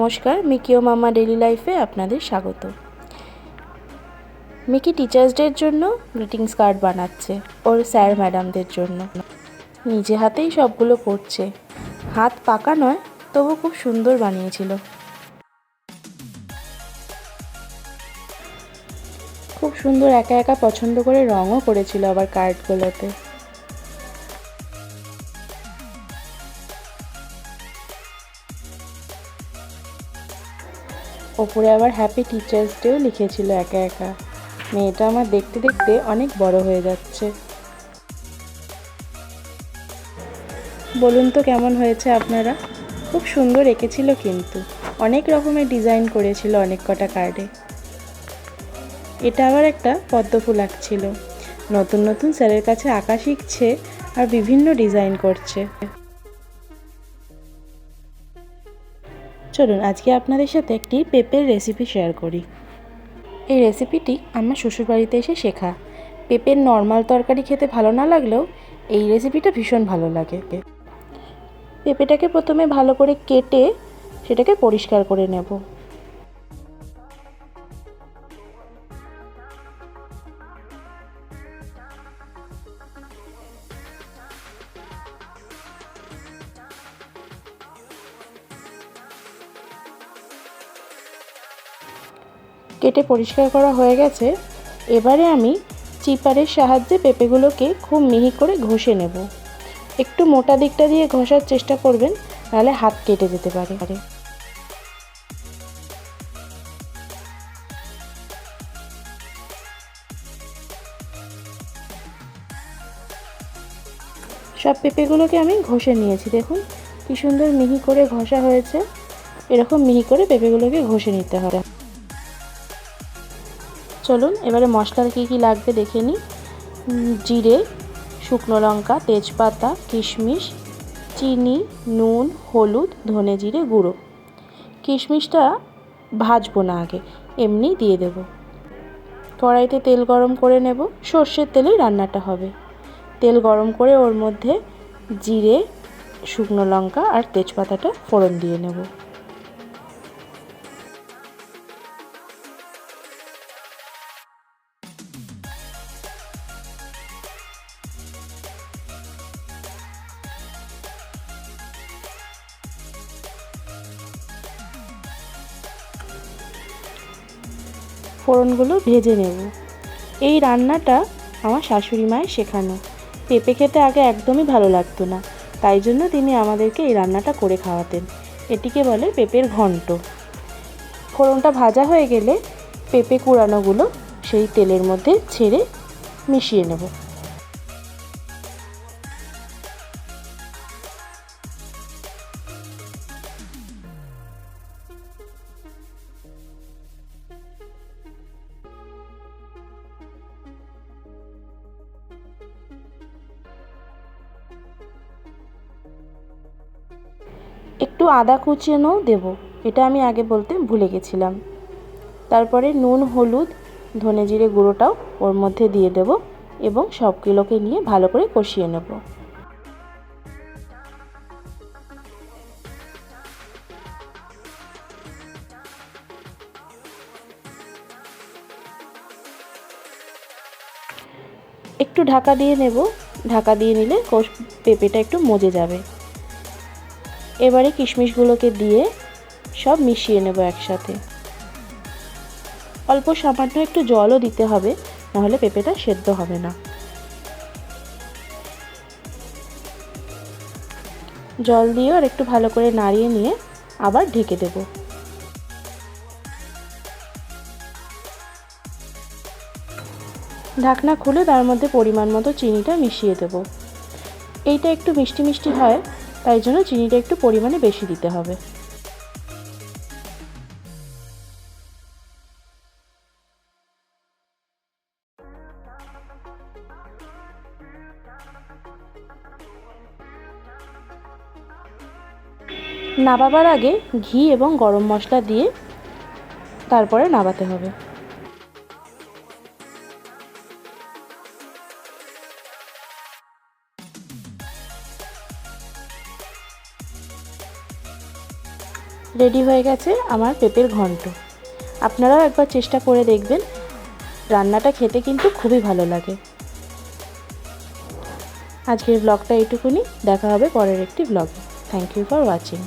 নমস্কার, মিকি ও মাম্মা ডেইলি লাইফে আপনাদের স্বাগত। মিকি টিচার্স ডের জন্য গ্রিটিংস কার্ড বানাচ্ছে ওর স্যার ম্যাডামদের জন্য। নিজে হাতেই সবগুলো করছে, হাত পাকা নয়, তবু খুব সুন্দর বানিয়েছিল। খুব সুন্দর একা একা পছন্দ করে রঙও করেছিল আবার কার্ডগুলোতে। ওপরে আবার হ্যাপি টিচার্স ডেও লিখেছিল একা একা। মেয়েটা আমার দেখতে দেখতে অনেক বড় হয়ে যাচ্ছে। বলুন তো কেমন হয়েছে আপনারা? খুব সুন্দর এঁকেছিল, কিন্তু অনেক রকমের ডিজাইন করেছিল অনেক কটা কার্ডে। এটা আবার একটা পদ্ম ফুল আঁকছিল। নতুন নতুন স্যারের কাছে আঁকা শিখছে আর বিভিন্ন ডিজাইন করছে। চলুন আজকে আপনাদের সাথে একটি পেঁপের রেসিপি শেয়ার করি। এই রেসিপিটি আমার শ্বশুরবাড়িতে এসে শেখা। পেঁপের নর্মাল তরকারি খেতে ভালো না লাগলেও এই রেসিপিটা ভীষণ ভালো লাগে। পেঁপেটাকে প্রথমে ভালো করে কেটে সেটাকে পরিষ্কার করে নেব। কেটে পরিষ্কার করা হয়ে গেছে। এবারে আমি চিপারের সাহায্যে পেঁপেগুলোকে খুব মিহি করে ঘষে নেব। একটু মোটা দিকটা দিয়ে ঘষার চেষ্টা করবেন, নাহলে হাত কেটে যেতে পারে। সব পেঁপেগুলোকে আমি ঘষে নিয়েছি। দেখুন কি সুন্দর মিহি করে ঘষা হয়েছে। এরকম মিহি করে পেঁপেগুলোকে ঘষে নিতে হবে। চলুন এবারে মশলার কী কী লাগবে দেখে নিই। জিরে, শুকনো লঙ্কা, তেজপাতা, কিশমিশ, চিনি, নুন, হলুদ, ধনে জিরে গুঁড়ো। কিশমিশটা ভাজবো না, আগে এমনি দিয়ে দেব। কড়াইতে তেল গরম করে নেব। সর্ষের তেলেই রান্নাটা হবে। তেল গরম করে ওর মধ্যে জিরে, শুকনো লঙ্কা আর তেজপাতাটা ফোড়ন দিয়ে নেব। ফোড়নগুলো ভেজে নেব। এই রান্নাটা আমার শাশুড়ি মায়ের শেখানো। পেঁপে খেতে আগে একদমই ভালো লাগতো না, তাই জন্য তিনি আমাদেরকে এই রান্নাটা করে খাওয়াতেন। এটিকে বলে পেঁপের ঘন্ট। ফোড়নটা ভাজা হয়ে গেলে পেঁপে কুড়ানোগুলো সেই তেলের মধ্যে ছেড়ে মিশিয়ে নেব। একটু আদা কুচিয়েও দেব, এটা আমি আগে বলতে ভুলে গেছিলাম। তারপরে নুন, হলুদ, ধনে জিরে গুঁড়োটাও ওর মধ্যে দিয়ে দেব এবং সবগুলোকে নিয়ে ভালো করে কষিয়ে নেব। একটু ঢাকা দিয়ে নেব। ঢাকা দিয়ে নিলে পেঁপেটা একটু মজে যাবে। এবারে কিশমিশগুলোকে দিয়ে সব মিশিয়ে নেব একসাথে। অল্প সামান্য একটু জলও দিতে হবে, নাহলে পেঁপেটা সেদ্ধ হবে না। জল দিয়ে আর একটু ভালো করে নাড়িয়ে নিয়ে আবার ঢেকে দেব। ঢাকনা খুলে তার মধ্যে পরিমাণ মতো চিনিটা মিশিয়ে দেব। এইটা একটু মিষ্টি মিষ্টি হয়, তাই জন্য চিনিটা একটু পরিমাণে বেশি দিতে হবে। নাবাবার আগে ঘি এবং গরম মশলা দিয়ে তারপরে নাবাতে হবে। রেডি হয়ে গেছে আমার পেঁপের ঘন্ট। আপনারাও একবার চেষ্টা করে দেখবেন, রান্নাটা খেতে কিন্তু খুবই ভালো লাগে। আজকের ব্লগটা এইটুকুনি, দেখা হবে পরের একটি ব্লগে। Thank you for watching.